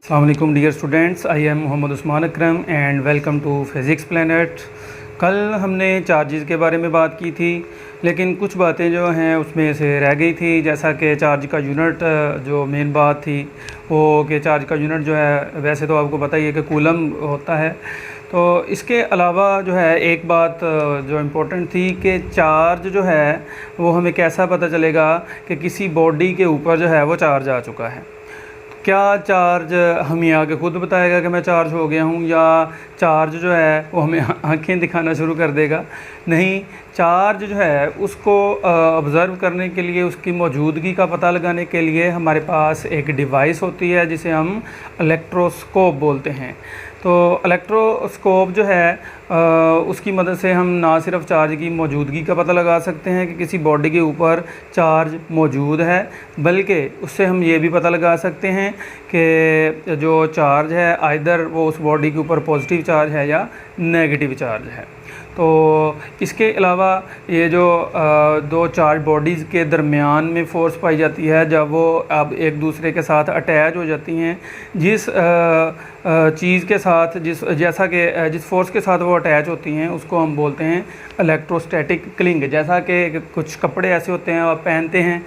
अस्सलाम वालेकुम dear students, I am Mohammed Usman Akram and welcome to physics planet. कल हमने चार्जेस के बारे में बात की थी, लेकिन कुछ बातें जो हैं उसमें से रह गई थी, जैसा कि चार्ज का यूनिट जो मेन बात थी वो कि चार्ज का यूनिट जो है वैसे तो आपको पता ही है कि कूलम होता है। तो इसके अलावा जो है एक बात जो इम्पोर्टेंट थी कि चार्ज जो है वो हमें कैसा पता चलेगा कि किसी बॉडी के ऊपर जो है वो चार्ज आ चुका है। क्या चार्ज हमें आगे खुद बताएगा कि मैं चार्ज हो गया हूँ, या चार्ज जो है वो हमें आंखें दिखाना शुरू कर देगा? नहीं, चार्ज जो है उसको ऑब्ज़र्व करने के लिए, उसकी मौजूदगी का पता लगाने के लिए हमारे पास एक डिवाइस होती है जिसे हम इलेक्ट्रोस्कोप बोलते हैं। तो इलेक्ट्रोस्कोप जो है उसकी मदद से हम ना सिर्फ चार्ज की मौजूदगी का पता लगा सकते हैं कि किसी बॉडी के ऊपर चार्ज मौजूद है, बल्कि उससे हम ये भी पता लगा सकते हैं कि जो चार्ज है आइदर वो उस बॉडी के ऊपर पॉजिटिव चार्ज है या नेगेटिव चार्ज है। तो इसके अलावा ये जो दो चार्ज बॉडीज़ के दरमियान में फ़ोर्स पाई जाती है जब वो अब एक दूसरे के साथ अटैच हो जाती हैं, जिस चीज़ के साथ जिस फोर्स के साथ वो अटैच होती हैं उसको हम बोलते हैं इलेक्ट्रोस्टैटिक क्लिंग। जैसा कि कुछ कपड़े ऐसे होते हैं आप पहनते हैं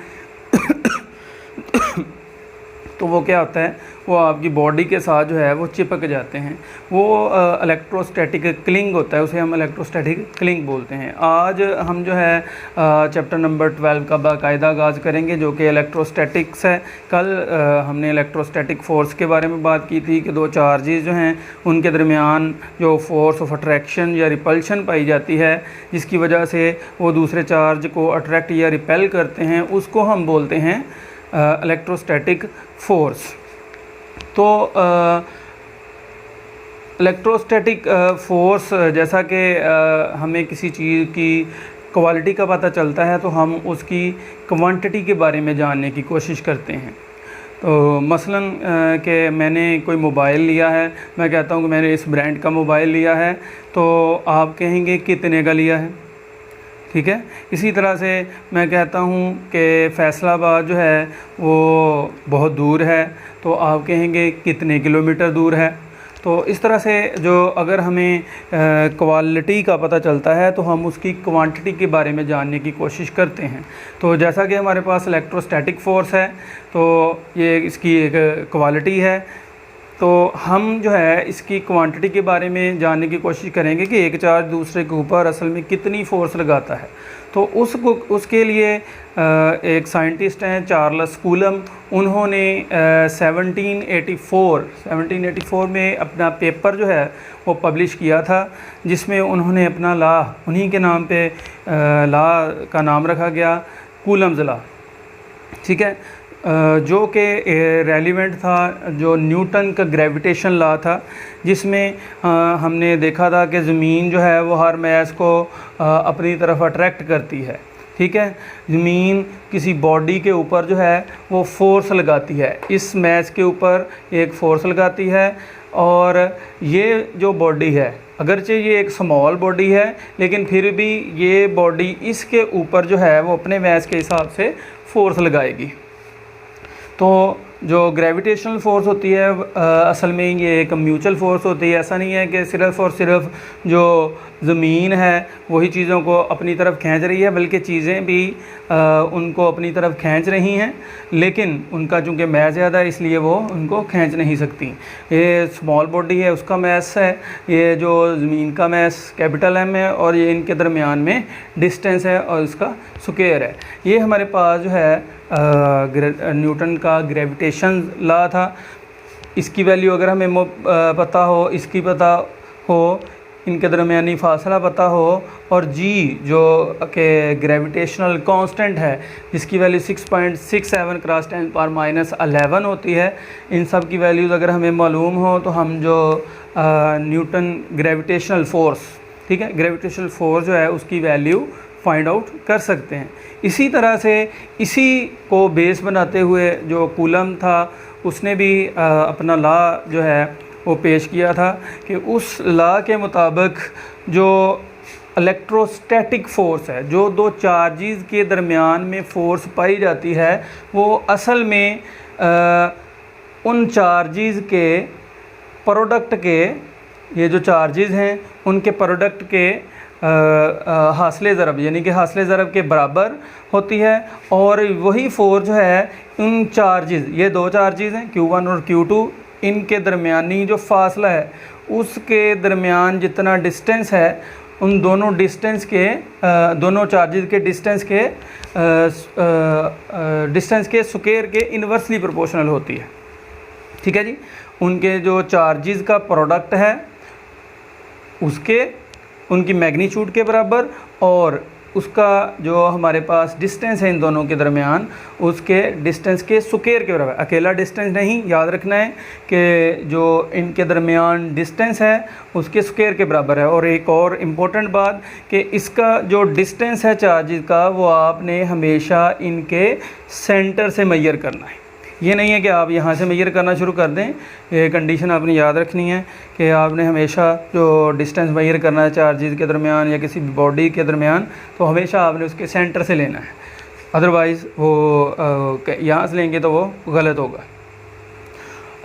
तो वो क्या होता है, वो आपकी बॉडी के साथ जो है वो चिपक जाते हैं, वो इलेक्ट्रोस्टैटिक क्लिंग होता है, उसे हम इलेक्ट्रोस्टैटिक क्लिंग बोलते हैं। आज हम जो है चैप्टर नंबर 12 का बाकायदा आगाज़ करेंगे जो कि इलेक्ट्रोस्टैटिक्स है। कल हमने इलेक्ट्रोस्टैटिक फ़ोर्स के बारे में बात की थी कि दो चार्जेस जो हैं उनके दरमियान जो फोर्स ऑफ अट्रैक्शन या रिपल्शन पाई जाती है, जिसकी वजह से वो दूसरे चार्ज को अट्रैक्ट या रिपेल करते हैं, उसको हम बोलते हैं इलेक्ट्रोस्टैटिक फ़ोर्स। तो इलेक्ट्रोस्टैटिक फ़ोर्स जैसा कि हमें किसी चीज़ की क्वालिटी का पता चलता है तो हम उसकी क्वांटिटी के बारे में जानने की कोशिश करते हैं। तो मसलन कि मैंने कोई मोबाइल लिया है, मैं कहता हूँ कि मैंने इस ब्रांड का मोबाइल लिया है, तो आप कहेंगे कितने का लिया है, ठीक है। इसी तरह से मैं कहता हूँ कि फैसलाबाद जो है वो बहुत दूर है, तो आप कहेंगे कितने किलोमीटर दूर है। तो इस तरह से जो अगर हमें क्वालिटी का पता चलता है तो हम उसकी क्वांटिटी के बारे में जानने की कोशिश करते हैं। तो जैसा कि हमारे पास इलेक्ट्रोस्टैटिक फ़ोर्स है तो ये इसकी एक क्वालिटी है, तो हम जो है इसकी क्वांटिटी के बारे में जानने की कोशिश करेंगे कि एक चार्ज दूसरे के ऊपर असल में कितनी फ़ोर्स लगाता है। तो उसके लिए एक साइंटिस्ट हैं चार्ल्स कूलम, उन्होंने 1784 में अपना पेपर जो है वो पब्लिश किया था, जिसमें उन्होंने अपना लॉ, उन्हीं के नाम पे लॉ का नाम रखा गया कूलम्स लॉ, ठीक है, जो कि रेलिवेंट था जो न्यूटन का ग्रेविटेशन लॉ था, जिसमें हमने देखा था कि ज़मीन जो है वो हर मैस को अपनी तरफ अट्रैक्ट करती है, ठीक है। ज़मीन किसी बॉडी के ऊपर जो है वो फोर्स लगाती है, इस मैस के ऊपर एक फ़ोर्स लगाती है, और ये जो बॉडी है अगरचे ये एक स्मॉल बॉडी है, लेकिन फिर भी ये बॉडी इसके ऊपर जो है वो अपने मैस के हिसाब से फ़ोर्स लगाएगी। तो जो ग्रेविटेशनल फ़ोर्स होती है असल में ये एक म्यूचुअल फ़ोर्स होती है। ऐसा नहीं है कि सिर्फ़ और सिर्फ जो ज़मीन है वही चीज़ों को अपनी तरफ खींच रही है, बल्कि चीज़ें भी उनको अपनी तरफ खींच रही हैं, लेकिन उनका चूँकि मैस ज़्यादा है इसलिए वो उनको खींच नहीं सकती। ये स्मॉल बॉडी है उसका मैस है, ये जो ज़मीन का मैस कैपिटल एम है, और ये इनके दरमियान में डिस्टेंस है और उसका स्क्वायर है। ये हमारे पास जो है न्यूटन का ग्रेविटेशन लॉ था। इसकी वैल्यू अगर हमें पता हो, इसकी पता हो, इनके दरमियानी फासला पता हो, और जी जो कि ग्रेविटेशनल कांस्टेंट है जिसकी वैल्यू 6.67 क्रॉस 10⁻11 होती है, इन सब की वैल्यूज़ अगर हमें मालूम हो तो हम जो न्यूटन ग्रेविटेशनल फ़ोर्स, ठीक है, ग्रेविटेशनल फ़ोर्स जो है उसकी वैल्यू फाइंड आउट कर सकते हैं। इसी तरह से इसी को बेस बनाते हुए जो कूलम था उसने भी अपना लॉ जो है वो पेश किया था कि उस लॉ के मुताबिक जो इलेक्ट्रोस्टैटिक फ़ोर्स है, जो दो चार्जेस के दरमियान में फ़ोर्स पाई जाती है, वो असल में उन चार्जेस के प्रोडक्ट के, ये जो चार्जेस हैं उनके प्रोडक्ट के हासिल ज़रब यानी कि हासिल ज़रब के बराबर होती है। और वही फोर्स जो है उन चार्जेस, ये दो चार्जेस हैं Q1 और Q2, इनके दरमियानी जो फासला है उसके दरमियान जितना डिस्टेंस है उन दोनों डिस्टेंस के दोनों चार्जेस के डिस्टेंस के स्क्वायर के इन्वर्सली प्रोपोर्शनल होती है। ठीक है जी। उनके जो चार्जेस का प्रोडक्ट है उसके उनकी मैग्नीट्यूड के बराबर, और उसका जो हमारे पास डिस्टेंस है इन दोनों के दरमियान उसके डिस्टेंस के स्क्वायर के बराबर। अकेला डिस्टेंस नहीं, याद रखना है कि जो इनके दरमियान डिस्टेंस है उसके स्क्वायर के बराबर है। और एक और इम्पोर्टेंट बात कि इसका जो डिस्टेंस है चार्जेस का वो आपने हमेशा इनके सेंटर से मेजर करना है। ये नहीं है कि आप यहाँ से मेजर करना शुरू कर दें। ये कंडीशन आपने याद रखनी है कि आपने हमेशा जो डिस्टेंस मेजर करना है चार्जेस के दरमियान या किसी बॉडी के दरमियान, तो हमेशा आपने उसके सेंटर से लेना है, अदरवाइज़ वो यहाँ से लेंगे तो वो गलत होगा।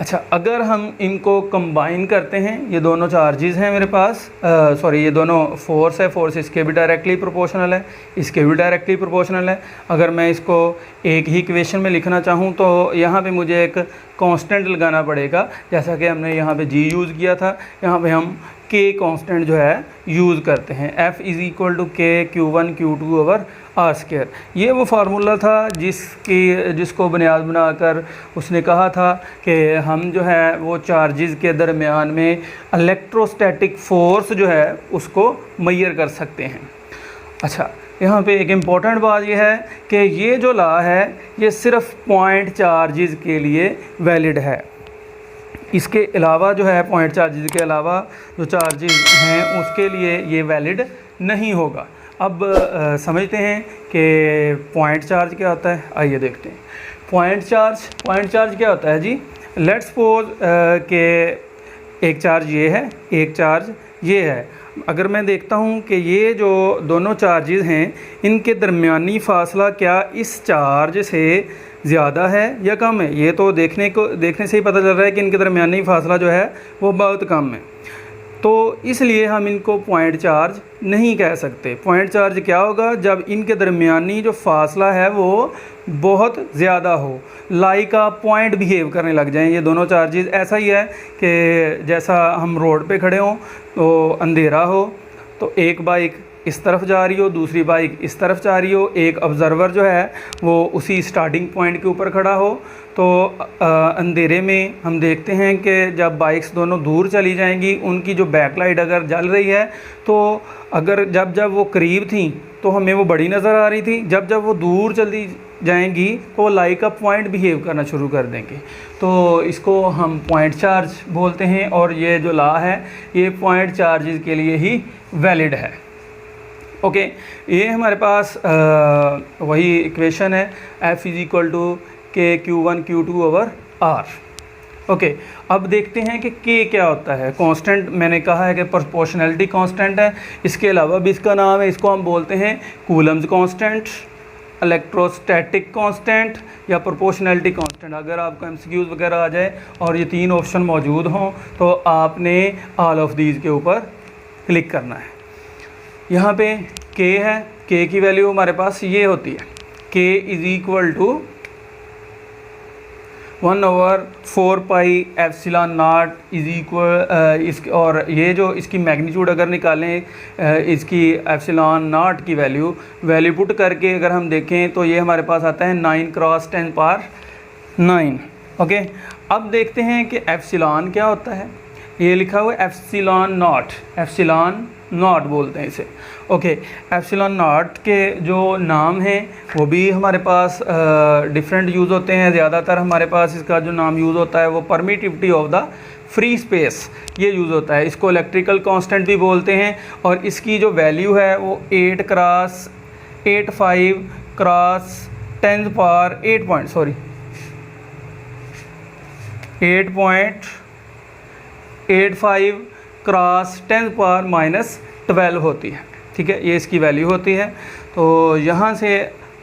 अच्छा, अगर हम इनको कंबाइन करते हैं, ये दोनों चार्जेस हैं मेरे पास, ये दोनों फोर्स है, फोर्स इसके भी डायरेक्टली प्रोपोर्शनल है, इसके भी डायरेक्टली प्रोपोर्शनल है। अगर मैं इसको एक ही इक्वेशन में लिखना चाहूँ तो यहाँ पे मुझे एक कांस्टेंट लगाना पड़ेगा, जैसा कि हमने यहाँ पे जी यूज़ किया था, यहाँ पे हम के कांस्टेंट जो है यूज़ करते हैं। F = K Q1 Q2/R²। ये वो फार्मूला था जिसको बुनियाद बनाकर उसने कहा था कि हम जो है वो चार्जेस के दरमियान में इलेक्ट्रोस्टैटिक फ़ोर्स जो है उसको मेजर कर सकते हैं। अच्छा, यहाँ पे एक इम्पॉर्टेंट बात यह है कि ये जो लॉ है ये सिर्फ पॉइंट चार्जेस के लिए वैलिड है। इसके अलावा जो है पॉइंट चार्जेस के अलावा जो चार्जेस हैं उसके लिए ये वैलिड नहीं होगा। अब समझते हैं कि पॉइंट चार्ज क्या होता है। आइए देखते हैं पॉइंट चार्ज क्या होता है जी। लेट्स सपोज कि एक चार्ज ये है, एक चार्ज ये है। अगर मैं देखता हूँ कि ये जो दोनों चार्जेस हैं इनके दरमियानी फासला क्या इस चार्ज से ज़्यादा है या कम है, ये तो देखने से ही पता चल रहा है कि इनके दरमियानी फासला जो है वो बहुत कम है। तो इसलिए हम इनको पॉइंट चार्ज नहीं कह सकते। पॉइंट चार्ज क्या होगा, जब इनके दरमियानी जो फासला है वो बहुत ज़्यादा हो, लाइक आ पॉइंट बिहेव करने लग जाएं ये दोनों चार्जेस। ऐसा ही है कि जैसा हम रोड पे खड़े हों तो अंधेरा हो तो एक बाइक इस तरफ जा रही हो, दूसरी बाइक इस तरफ जा रही हो, एक ऑब्ज़र्वर जो है वो उसी स्टार्टिंग पॉइंट के ऊपर खड़ा हो, तो अंधेरे में हम देखते हैं कि जब बाइक्स दोनों दूर चली जाएंगी उनकी जो बैकलाइट अगर जल रही है तो अगर जब वो करीब थी तो हमें वो बड़ी नज़र आ रही थी, जब वो दूर चली जाएंगी तो वो लाइक अ पॉइंट बिहेव करना शुरू कर देंगे। तो इसको हम पॉइंट चार्ज बोलते हैं और ये जो लॉ है ये पॉइंट चार्जेस के लिए ही वैलिड है। ओके, ये हमारे पास वही इक्वेशन है F = K Q1 Q2/R। Okay, अब देखते हैं कि K क्या होता है। कांस्टेंट मैंने कहा है कि प्रोपोर्शनैलिटी कांस्टेंट है, इसके अलावा भी इसका नाम है, इसको हम बोलते हैं कूलम्स कांस्टेंट, इलेक्ट्रोस्टैटिक कांस्टेंट या प्रोपोर्शनैलिटी कांस्टेंट। अगर आपको MCQs वगैरह आ जाए और ये तीन ऑप्शन मौजूद हों तो आपने ऑल ऑफ दीज के ऊपर क्लिक करना है। यहाँ पे K है, K की वैल्यू हमारे पास ये होती है, K = 1/4 पाई एप्सिलॉन नॉट और ये जो इसकी मैग्नीट्यूड अगर निकालें इसकी एप्सिलॉन नॉट की वैल्यू पुट करके अगर हम देखें तो ये हमारे पास आता है 9 × 10⁻⁹। ओके, अब देखते हैं कि एप्सिलॉन क्या होता है। ये लिखा हुआ है एप्सिलॉन नॉट बोलते हैं इसे। ओके, एप्सिलॉन नॉट के जो नाम हैं वो भी हमारे पास डिफरेंट यूज़ होते हैं। ज़्यादातर हमारे पास इसका जो नाम यूज़ होता है वो permittivity of the free space ये यूज़ होता है। इसको इलेक्ट्रिकल कांस्टेंट भी बोलते हैं और इसकी जो वैल्यू है वो 8×85 × 10⁻8.85 × 10⁻12 होती है। ठीक है, ये इसकी वैल्यू होती है। तो यहाँ से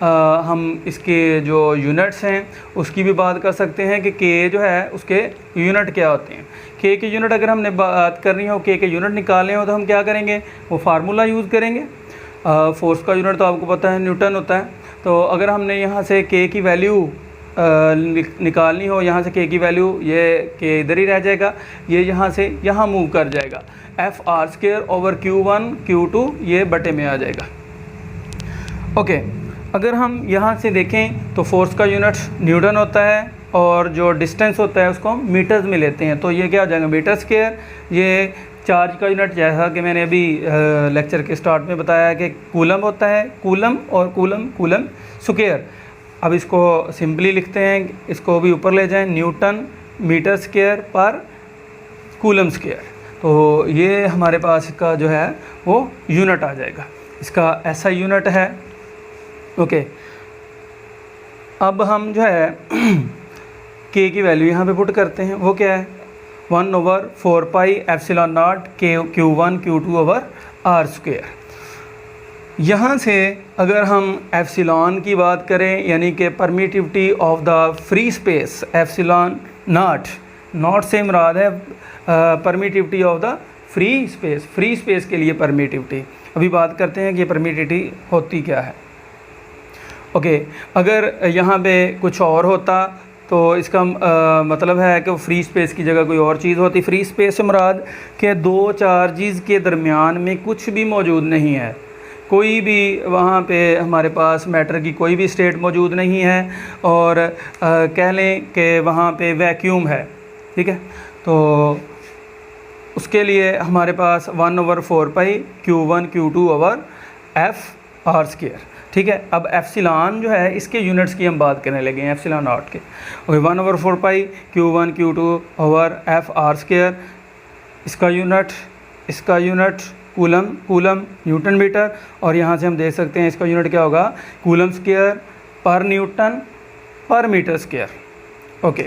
हम इसके जो यूनिट्स हैं उसकी भी बात कर सकते हैं कि के जो है उसके यूनिट क्या होते हैं। के यूनिट अगर हमने बात करनी हो, के यूनिट निकालने हो, तो हम क्या करेंगे, वो फार्मूला यूज़ करेंगे। फोर्स का यूनिट तो आपको पता है न्यूटन होता है। तो अगर हमने यहाँ से के की वैल्यू निकालनी हो, यहाँ से के की वैल्यू, ये के इधर ही रह जाएगा, ये यहाँ से यहाँ मूव कर जाएगा, FR² ओवर Q1 Q2 ये बटे में आ जाएगा। ओके, अगर हम यहाँ से देखें तो फोर्स का यूनिट न्यूटन होता है और जो डिस्टेंस होता है उसको हम मीटर्स में लेते हैं, तो ये क्या हो जाएगा, मीटर स्क्वायर। ये चार्ज का यूनिट जैसा कि मैंने अभी लेक्चर के स्टार्ट में बताया कि कूलम होता है, कूलम और कूलम स्क्वायर। अब इसको सिंपली लिखते हैं, इसको भी ऊपर ले जाएं, न्यूटन मीटर स्क्वायर पर कूलम स्क्वायर। तो ये हमारे पास इसका जो है वो यूनिट आ जाएगा, इसका ऐसा यूनिट है। ओके, अब हम जो है के की वैल्यू यहाँ पे पुट करते हैं, वो क्या है, 1/4 pi epsilon naught Q1 Q2 over R²। यहाँ से अगर हम एप्सिलॉन की बात करें, यानी कि permittivity of the free space, epsilon not से मुराद है permittivity of the free space के लिए परमिटिविटी। अभी बात करते हैं कि ये परमिटिविटी होती क्या है। ओके, अगर यहाँ पे कुछ और होता तो इसका मतलब है कि फ्री स्पेस की जगह कोई और चीज़ होती। फ्री स्पेस से मुराद कि दो चार्जेस के दरमियान में कुछ भी मौजूद नहीं है, कोई भी वहाँ पे हमारे पास मैटर की कोई भी स्टेट मौजूद नहीं है, और कह लें कि वहाँ पे वैक्यूम है, ठीक है। तो उसके लिए हमारे पास 1/4 पाई Q1 Q2 ओवर FR², ठीक है। अब एप्सिलॉन जो है इसके यूनिट्स की हम बात करने लगे हैं, एप्सिलॉन नॉट के। ओके, 1/4 पाई Q1 Q2 ओवर FR², इसका यूनिट कूलम न्यूटन मीटर, और यहाँ से हम देख सकते हैं इसका यूनिट क्या होगा, कूलम स्क्वायर पर न्यूटन पर metre square. Okay,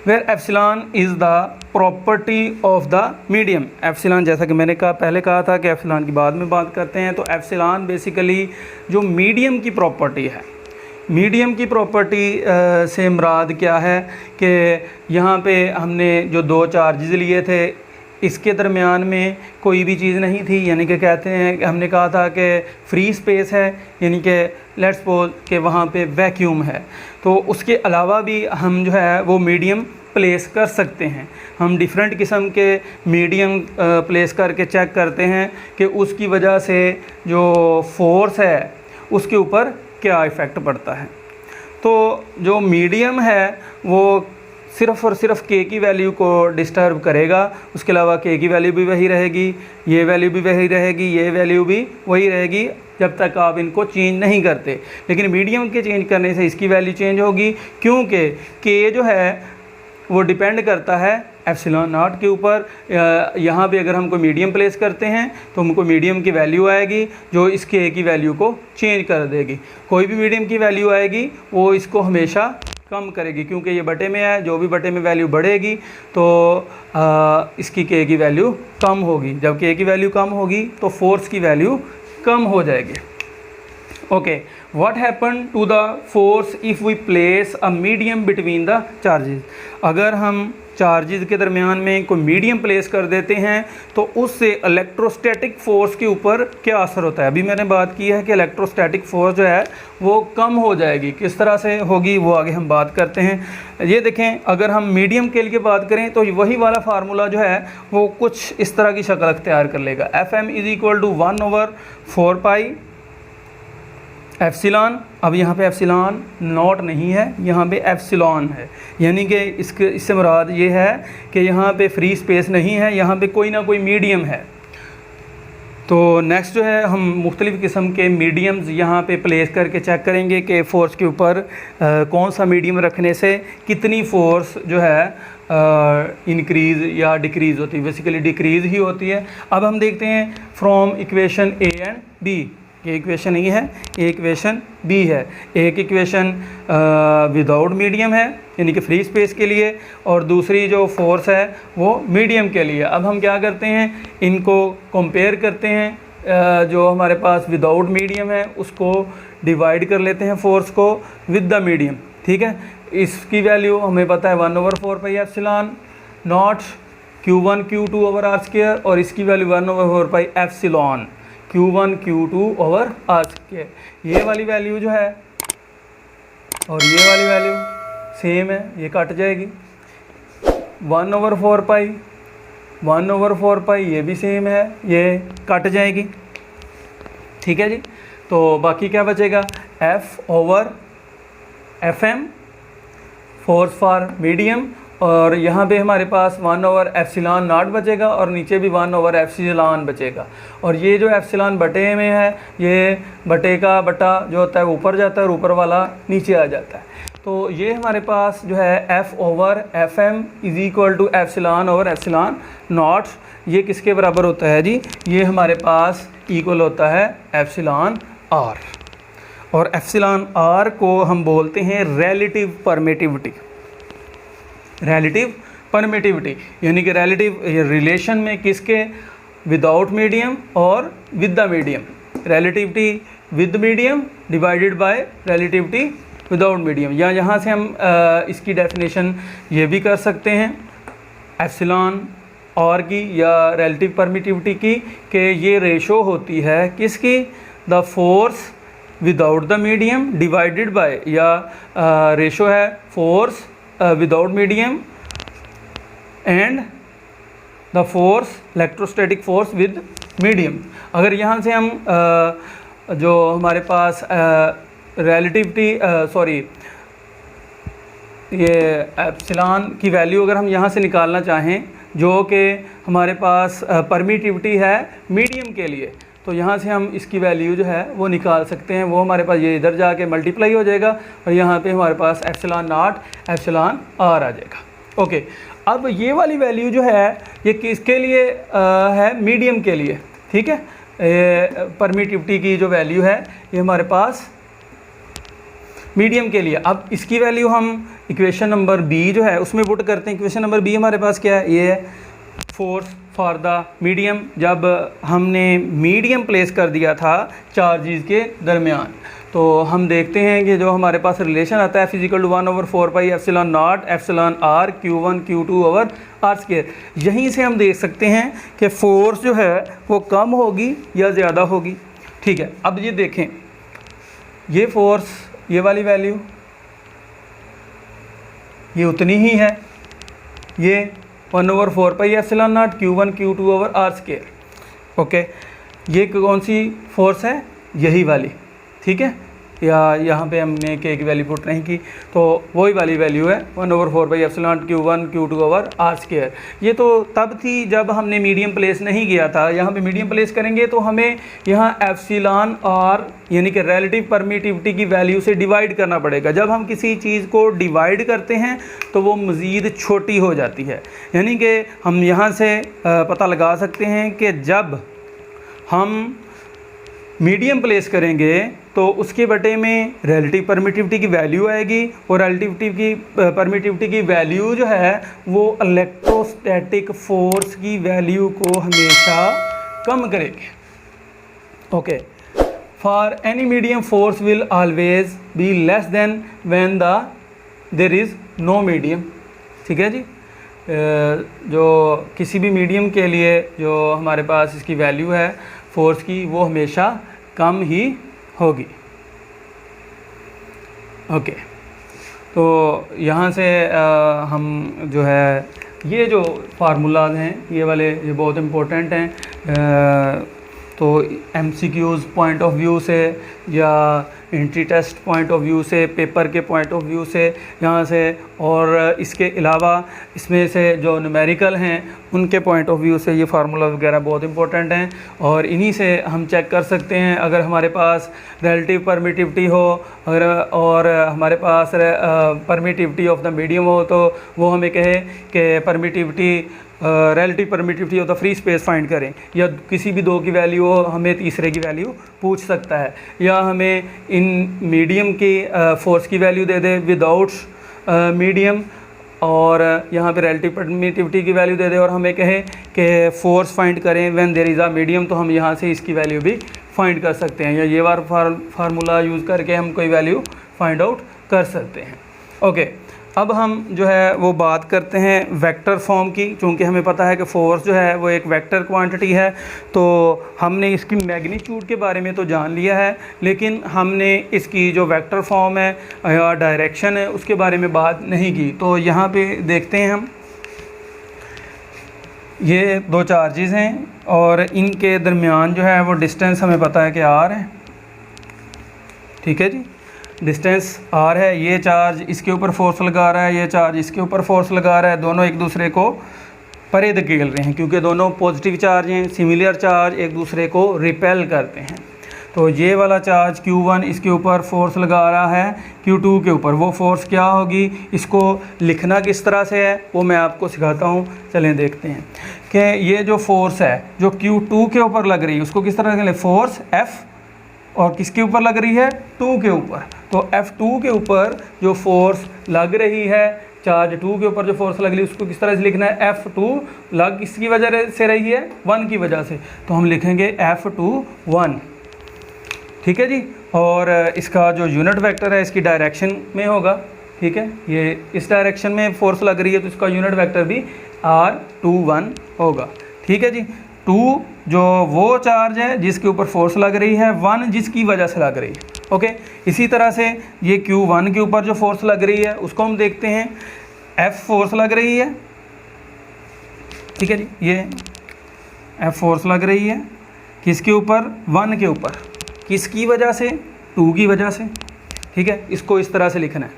where epsilon is the property of the medium. Epsilon, जैसा कि मैंने पहले कहा था कि एप्सिलॉन की बाद में बात करते हैं, तो एप्सिलॉन बेसिकली जो मीडियम की प्रॉपर्टी है, मीडियम की प्रॉपर्टी से मुराद क्या है कि यहाँ पे हमने जो दो चार्जेस लिए थे इसके दरमियान में कोई भी चीज़ नहीं थी, यानी कि कहते हैं, हमने कहा था कि फ्री स्पेस है, यानी कि लेट्स सपोज कि वहाँ पे वैक्यूम है, तो उसके अलावा भी हम जो है वो मीडियम प्लेस कर सकते हैं। हम डिफरेंट किस्म के मीडियम प्लेस करके चेक करते हैं कि उसकी वजह से जो फोर्स है उसके ऊपर क्या इफ़ेक्ट पड़ता है। तो जो मीडियम है वो सिर्फ़ और सिर्फ के की वैल्यू को डिस्टर्ब करेगा, उसके अलावा के की वैल्यू भी वही रहेगी, ये वैल्यू भी वही रहेगी, ये वैल्यू भी वही रहेगी, जब तक आप इनको चेंज नहीं करते। लेकिन मीडियम के चेंज करने से इसकी वैल्यू चेंज होगी, क्योंकि के जो है वो डिपेंड करता है एप्सिलॉन नॉट के ऊपर। यहाँ पे अगर हम कोई मीडियम प्लेस करते हैं तो हमको मीडियम की वैल्यू आएगी जो इस के की वैल्यू को चेंज कर देगी। कोई भी मीडियम की वैल्यू आएगी वो इसको हमेशा कम करेगी, क्योंकि ये बटे में है, जो भी बटे में वैल्यू बढ़ेगी तो इसकी के की वैल्यू कम होगी। जब के की वैल्यू कम होगी तो फोर्स की वैल्यू कम हो जाएगी। Okay, what happen to the force if we place a medium between the charges. अगर हम चार्जेस के दरमियान में कोई मीडियम प्लेस कर देते हैं तो उससे इलेक्ट्रोस्टैटिक फ़ोर्स के ऊपर क्या असर होता है। अभी मैंने बात की है कि इलेक्ट्रोस्टैटिक फ़ोर्स जो है वो कम हो जाएगी, किस तरह से होगी वो आगे हम बात करते हैं। ये देखें, अगर हम मीडियम के लिए बात करें तो वही वाला फार्मूला जो है वो कुछ इस तरह की शक्ल अख्तियार कर लेगा। FM = 1/4 pi epsilon. अब यहाँ पे एप्सिलॉन नॉट नहीं है, यहाँ पे एप्सिलॉन है, यानी कि इससे मुराद ये है कि यहाँ पे फ्री स्पेस नहीं है, यहाँ पे कोई ना कोई मीडियम है। तो नेक्स्ट जो है हम मुख्तलिफ़ किस्म के मीडियम्स यहाँ पे प्लेस करके चेक करेंगे कि फ़ोर्स के ऊपर कौन सा मीडियम रखने से कितनी फ़ोर्स जो है इंक्रीज़ या डिक्रीज़ होती है। बेसिकली डिक्रीज़ ही होती है। अब हम देखते हैं from equation A and B। ये इक्वेशन ये है, ये इक्वेशन B है। एक इक्वेशन विदाउट मीडियम है यानी कि फ्री स्पेस के लिए, और दूसरी जो फोर्स है वो मीडियम के लिए। अब हम क्या करते हैं, इनको कंपेयर करते हैं। जो हमारे पास विदाउट मीडियम है उसको डिवाइड कर लेते हैं फोर्स को विद द मीडियम, ठीक है। इसकी वैल्यू हमें पता है 1/4 pi epsilon naught Q1 Q2 over R square, और इसकी value 1/4 pi epsilon Q1 Q2 over R square. ये वाली वैल्यू जो है और ये वाली वैल्यू सेम है, ये कट जाएगी। 1/4 पाई 1/4 पाई ये भी सेम है, ये कट जाएगी, ठीक है जी। तो बाकी क्या बचेगा, F/FM फोर्स फॉर मीडियम, और यहाँ पे हमारे पास 1/एप्सिलॉन नॉट बचेगा और नीचे भी 1/एप्सिलॉन बचेगा। और ये जो एप्सिलॉन बटे में है, ये बटे का बटा जो होता है ऊपर जाता है और ऊपर वाला नीचे आ जाता है। तो ये हमारे पास जो है F/FM is equal to epsilon over epsilon naught, ये किसके बराबर होता है जी, ये हमारे पास इक्वल होता है एप्सिलॉन R। और एप्सिलॉन R को हम बोलते हैं रिलेटिव परमिटिविटी। रिलेटिव परमिटिविटी यानी कि रिलेटिव रिलेशन में किसके, विदाउट मीडियम और with the medium. Relativity with medium divided by relativity without medium. या यहाँ से हम इसकी डेफिनेशन ये भी कर सकते हैं एप्सिलॉन R की या रिलेटिव परमिटिविटी की, कि ये रेशो होती है किसकी, the force without the medium divided by, या रेशो है force without medium and the force electrostatic force with medium. अगर यहाँ से हम जो हमारे पास रिलेटिविटी ये एप्सिलॉन की वैल्यू अगर हम यहाँ से निकालना चाहें, जो कि हमारे पास परमिटिविटी है मीडियम के लिए, तो यहाँ से हम इसकी वैल्यू जो है वो निकाल सकते हैं। वो हमारे पास ये इधर जाके मल्टीप्लाई हो जाएगा और यहाँ पे हमारे पास एप्सिलॉन नॉट एप्सिलॉन R आ जाएगा। ओके, अब ये वाली वैल्यू जो है ये किसके लिए है, मीडियम के लिए, ठीक है। परमिटिविटी की जो वैल्यू है ये हमारे पास मीडियम के लिए। अब इसकी वैल्यू हम इक्वेशन नंबर B जो है उसमें पुट करते हैं। इक्वेशन नंबर B हमारे पास क्या है, ये है फोर्स फॉर द मीडियम। जब हमने मीडियम प्लेस कर दिया था चार्जेस के दरमियान, तो हम देखते हैं कि जो हमारे पास रिलेशन आता है physical to 1/4 pi epsilon naught epsilon R Q1 Q2 over R square. यहीं से हम देख सकते हैं कि फोर्स जो है वो कम होगी या ज़्यादा होगी, ठीक है। अब ये देखें, ये फोर्स, ये वाली वैल्यू ये उतनी ही है, ये 1/4 pi epsilon naught Q1 Q2 over R square. Okay, ये कौन सी फोर्स है, यही वाली, ठीक है। या यहाँ पे हमने K की वैल्यू पुट नहीं की, तो वही वाली वैल्यू है 1/4 pi epsilon Q1 Q2 over R square. ये तो तब थी जब हमने मीडियम प्लेस नहीं किया था। यहाँ पे मीडियम प्लेस करेंगे तो हमें यहाँ एप्सिलॉन R यानी कि रिलेटिव परमिटिविटी की वैल्यू से डिवाइड करना पड़ेगा। जब हम किसी चीज़ को डिवाइड करते हैं तो वो मज़ीद छोटी हो जाती है। यानी कि हम यहाँ से पता लगा सकते हैं कि जब हम मीडियम प्लेस करेंगे तो उसके बटे में रिलेटिव परमिटिविटी की वैल्यू आएगी, और रिलेटिविटी की परमिटिविटी की वैल्यू जो है वो इलेक्ट्रोस्टैटिक फोर्स की वैल्यू को हमेशा कम करेगी। Okay, for any medium force will always be less than when there is no medium, ठीक है जी। जो किसी भी मीडियम के लिए जो हमारे पास इसकी वैल्यू है फोर्स की, वो हमेशा कम ही होगी। ओके, तो यहाँ से हम जो है ये जो फार्मूलाज हैं ये वाले ये बहुत इम्पोर्टेंट हैं। तो MCQs पॉइंट ऑफ व्यू से या entry test point of view से, पेपर के पॉइंट ऑफ व्यू से यहाँ से, और इसके अलावा इसमें से जो न्यूमेरिकल हैं उनके पॉइंट ऑफ व्यू से ये फार्मूला वगैरह बहुत इंपॉर्टेंट हैं। और इन्हीं से हम चेक कर सकते हैं अगर हमारे पास रिलेटिव परमिटिविटी हो अगर और हमारे पास परमिटिविटी ऑफ द मीडियम हो, तो वो हमें कहे कि permittivity relative permittivity of the free space find करें, या किसी भी दो की वैल्यू हो हमें तीसरे की वैल्यू पूछ सकता है, या हमें इन मीडियम की फोर्स की वैल्यू दे दे विदाउट मीडियम, और यहाँ पे रिलेटिव परमिटिविटी की वैल्यू दे दे और हमें कहे कि फोर्स फाइंड करें when there is a medium, तो हम यहाँ से इसकी वैल्यू भी फाइंड कर सकते हैं, या ये बार फार्मूला यूज़ करके हम कोई वैल्यू फाइंड आउट कर सकते हैं। ओके, अब हम जो है वो बात करते हैं वेक्टर फॉर्म की। चूँकि हमें पता है कि फोर्स जो है वो एक वेक्टर क्वांटिटी है, तो हमने इसकी मैग्नीट्यूड के बारे में तो जान लिया है, लेकिन हमने इसकी जो वेक्टर फॉर्म है या डायरेक्शन है उसके बारे में बात नहीं की। तो यहाँ पे देखते हैं हम, ये दो चार्जेस हैं और इनके दरमियान जो है वो डिस्टेंस हमें पता है कि r है, ठीक है जी, डिस्टेंस r है। ये चार्ज इसके ऊपर फोर्स लगा रहा है, ये चार्ज इसके ऊपर फोर्स लगा रहा है, दोनों एक दूसरे को परे धकेल रहे हैं क्योंकि दोनों पॉजिटिव चार्ज हैं। सिमिलर चार्ज एक दूसरे को रिपेल करते हैं। तो ये वाला चार्ज Q1 इसके ऊपर फोर्स लगा रहा है Q2 के ऊपर, वो फोर्स क्या होगी, इसको लिखना किस तरह से है वो मैं आपको सिखाता हूँ। चलें देखते हैं कि ये जो फोर्स है जो Q2 के ऊपर लग रही है उसको किस तरह से, फोर्स F, और किसके ऊपर लग रही है, 2 के ऊपर। तो F2 के ऊपर जो फोर्स लग रही है, चार्ज 2 के ऊपर जो फोर्स लग रही है उसको किस तरह से लिखना है, F2 लग किसकी वजह से रही है, 1 की वजह से, तो हम लिखेंगे F2 1, ठीक है जी। और इसका जो यूनिट वेक्टर है इसकी डायरेक्शन में होगा, ठीक है, ये इस डायरेक्शन में फोर्स लग रही है तो इसका यूनिट वेक्टर भी R21 होगा, ठीक है जी। 2 जो वो चार्ज है जिसके ऊपर फोर्स लग रही है, 1 जिसकी वजह से लग रही है, ओके। इसी तरह से ये Q1 के ऊपर जो फोर्स लग रही है उसको हम देखते हैं, F फोर्स लग रही है, ठीक है जी, ये F फोर्स लग रही है किसके ऊपर, 1 के ऊपर, किसकी वजह से, 2 की वजह से, ठीक है। इसको इस तरह से लिखना है,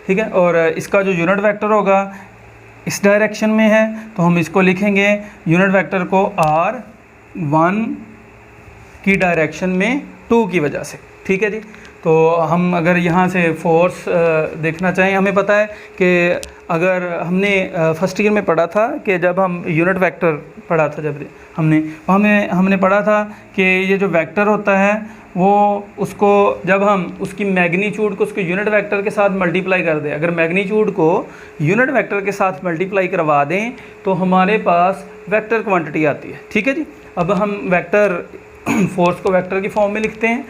ठीक है। और इसका जो यूनिट वेक्टर होगा इस डायरेक्शन में है तो हम इसको लिखेंगे यूनिट वेक्टर को R1 की डायरेक्शन में 2 की वजह से, ठीक है जी। तो हम अगर यहाँ से फोर्स देखना चाहें, हमें पता है कि अगर हमने फर्स्ट ईयर में पढ़ा था कि जब हम यूनिट वेक्टर पढ़ा था, जब हमने पढ़ा था कि ये जो वेक्टर होता है वो उसको जब हम उसकी मैग्नीट्यूड को उसके यूनिट वेक्टर के साथ मल्टीप्लाई कर दें, अगर मैग्नीट्यूड को यूनिट वेक्टर के साथ मल्टीप्लाई करवा दें तो हमारे पास वेक्टर क्वांटिटी आती है, ठीक है जी। अब हम वेक्टर फोर्स को वेक्टर की फॉर्म में लिखते हैं,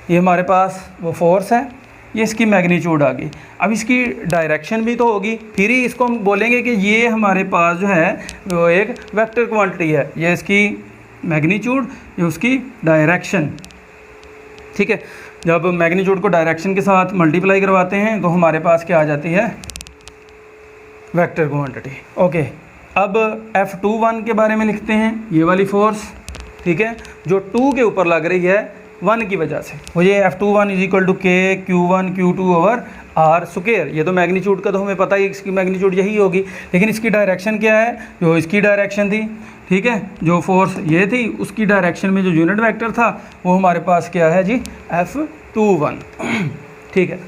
ये हमारे पास वो फोर्स है, ये इसकी मैग्नीट्यूड आ गई। अब इसकी डायरेक्शन भी तो होगी, फिर ही इसको हम बोलेंगे कि ये हमारे पास जो है वो एक वेक्टर क्वांटिटी है, ये इसकी मैग्नीट्यूड, ये उसकी डायरेक्शन, ठीक है। जब मैग्नीट्यूड को डायरेक्शन के साथ मल्टीप्लाई करवाते हैं तो हमारे पास क्या आ जाती है, वेक्टर क्वांटिटी, ओके। अब F21 के बारे में लिखते हैं, ये वाली फोर्स, ठीक है, जो 2 के ऊपर लग रही है 1 की वजह से, वो ये F21 = K Q1 Q2 over R square. ये तो मैग्नीट्यूड का तो हमें पता ही, इसकी मैग्नीट्यूड यही होगी, लेकिन इसकी डायरेक्शन क्या है, जो इसकी डायरेक्शन थी, ठीक है, जो फोर्स ये थी उसकी डायरेक्शन में जो यूनिट वेक्टर था वो हमारे पास क्या है जी, F21, ठीक है,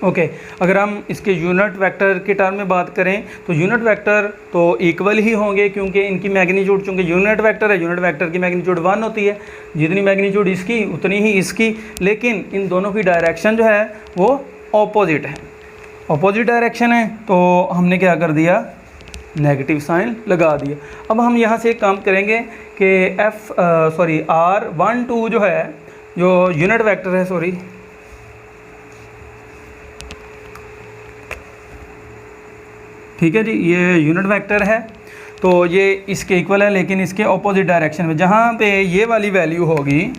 ओके। अगर हम इसके यूनिट वेक्टर के टर्म में बात करें तो यूनिट वेक्टर तो इक्वल ही होंगे क्योंकि इनकी मैग्नीट्यूड, चूँकि यूनिट वेक्टर है, यूनिट वेक्टर की मैग्नीट्यूड 1 होती है, जितनी मैग्नीट्यूड इसकी उतनी ही इसकी, लेकिन इन दोनों की डायरेक्शन जो है वो ऑपोजिट है, ऑपोजिट डायरेक्शन है, तो हमने क्या कर दिया, नेगेटिव साइन लगा दिया। अब हम यहाँ से एक काम करेंगे कि R12 जो है, जो यूनिट वेक्टर है, सॉरी, ठीक है जी, ये यूनिट वेक्टर है तो ये इसके इक्वल है लेकिन इसके ऑपोजिट डायरेक्शन में, जहाँ पे ये वाली वैल्यू होगी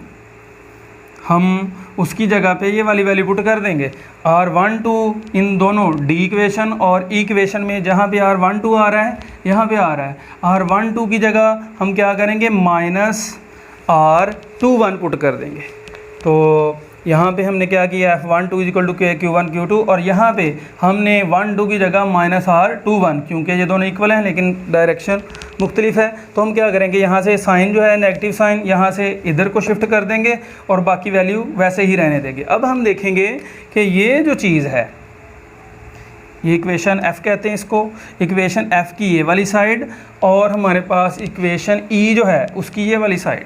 हम उसकी जगह पे ये वाली वैल्यू पुट कर देंगे। R12 इन दोनों डी इक्वेशन और ई इक्वेशन में जहाँ पे R12 आ रहा है यहाँ पे आ रहा है, R12 की जगह हम क्या करेंगे, -R21 पुट कर देंगे। तो यहाँ पे हमने क्या किया, F12 = K Q1 Q2, और यहाँ पे हमने 1 2 की जगह -R21, क्योंकि ये दोनों इक्वल हैं लेकिन डायरेक्शन मुख्तलिफ है, तो हम क्या करेंगे, यहाँ से साइन जो है नेगेटिव साइन यहाँ से इधर को शिफ्ट कर देंगे और बाकी वैल्यू वैसे ही रहने देंगे। अब हम देखेंगे कि ये जो चीज़ है, ये इक्वेशन F कहते हैं इसको, इक्वेशन F की ये वाली साइड और हमारे पास इक्वेशन E जो है उसकी ये वाली साइड,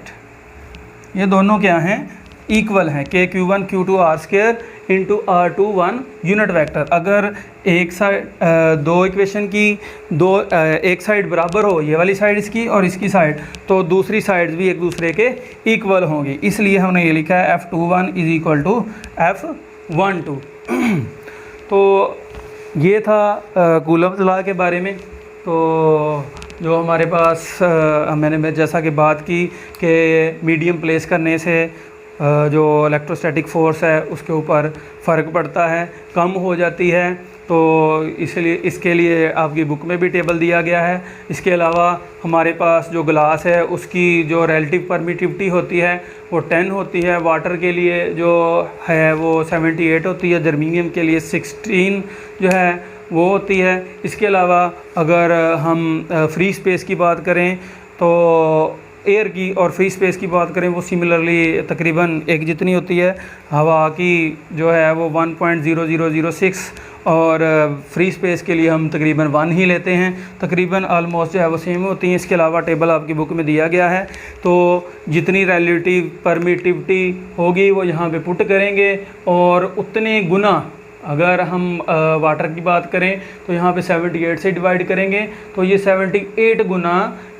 ये दोनों क्या हैं, इक्वल हैं K Q one Q two R square into R two one unit vector. अगर एक साइड दो इक्वेशन की एक साइड बराबर हो, ये वाली साइड इसकी और इसकी साइड, तो दूसरी साइड्स भी एक दूसरे के इक्वल होंगी। इसलिए हमने ये लिखा है F21 is equal to F12। तो ये था कूलम्स लॉ के बारे में। तो जो हमारे पास मैंने जैसा कि बात की कि मीडियम प्लेस करने से जो इलेक्ट्रोस्टैटिक फ़ोर्स है उसके ऊपर फ़र्क पड़ता है, कम हो जाती है। तो इसलिए इसके लिए आपकी बुक में भी टेबल दिया गया है। इसके अलावा हमारे पास जो ग्लास है उसकी जो रिलेटिव परमिटिविटी होती है वो 10 होती है, वाटर के लिए जो है वो 78 होती है, जर्मीनियम के लिए 16 जो है वो होती है। इसके अलावा अगर हम फ्री स्पेस की बात करें तो एयर की और फ्री स्पेस की बात करें वो सिमिलरली तकरीबन एक जितनी होती है। हवा की जो है वो 1.0006 और फ्री स्पेस के लिए हम तकरीबन 1 ही लेते हैं। तकरीबन आलमोस्ट जो है वो सेम होती हैं। इसके अलावा टेबल आपकी बुक में दिया गया है। तो जितनी रिलेटिव परमिटिविटी होगी वो यहाँ पे पुट करेंगे और उतने गुना अगर हम वाटर की बात करें तो यहाँ पे 78 से डिवाइड करेंगे तो ये 78 गुना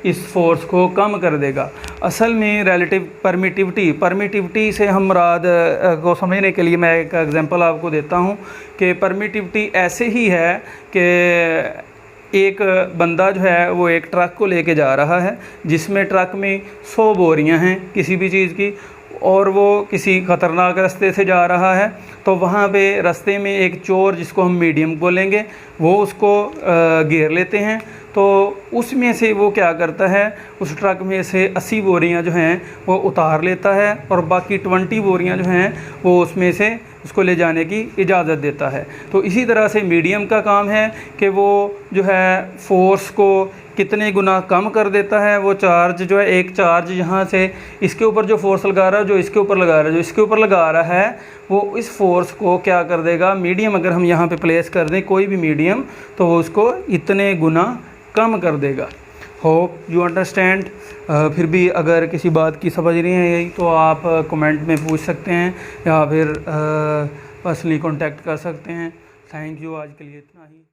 इस फोर्स को कम कर देगा। असल में रिलेटिव परमिटिविटी से हम मुराद को समझने के लिए मैं एक एग्जांपल आपको देता हूँ कि परमिटिविटी ऐसे ही है कि एक बंदा जो है वो एक ट्रक को लेके जा रहा है जिसमें ट्रक में 100 बोरियाँ हैं किसी भी चीज़ की, और वो किसी ख़तरनाक रास्ते से जा रहा है। तो वहाँ पे रास्ते में एक चोर जिसको हम मीडियम बोलेंगे वो उसको घेर लेते हैं। तो उसमें से वो क्या करता है, उस ट्रक में से 80 बोरियाँ जो हैं वो उतार लेता है और बाकी 20 बोरियाँ जो हैं वो उसमें से उसको ले जाने की इजाज़त देता है। तो इसी तरह से मीडियम का काम है कि वो जो है फ़ोर्स को कितने गुना कम कर देता है। वो चार्ज जो है, एक चार्ज यहाँ से इसके ऊपर जो फोर्स लगा रहा है, जो इसके ऊपर लगा रहा है, जो इसके ऊपर लगा रहा है वो इस फोर्स को क्या कर देगा, मीडियम अगर हम यहाँ पे प्लेस कर दें कोई भी मीडियम, तो वो उसको इतने गुना कम कर देगा। Hope you understand. फिर भी अगर किसी बात की समझ नहीं है यही तो आप कमेंट में पूछ सकते हैं या फिर पर्सनली कांटेक्ट कर सकते हैं। थैंक यू, आज के लिए इतना ही।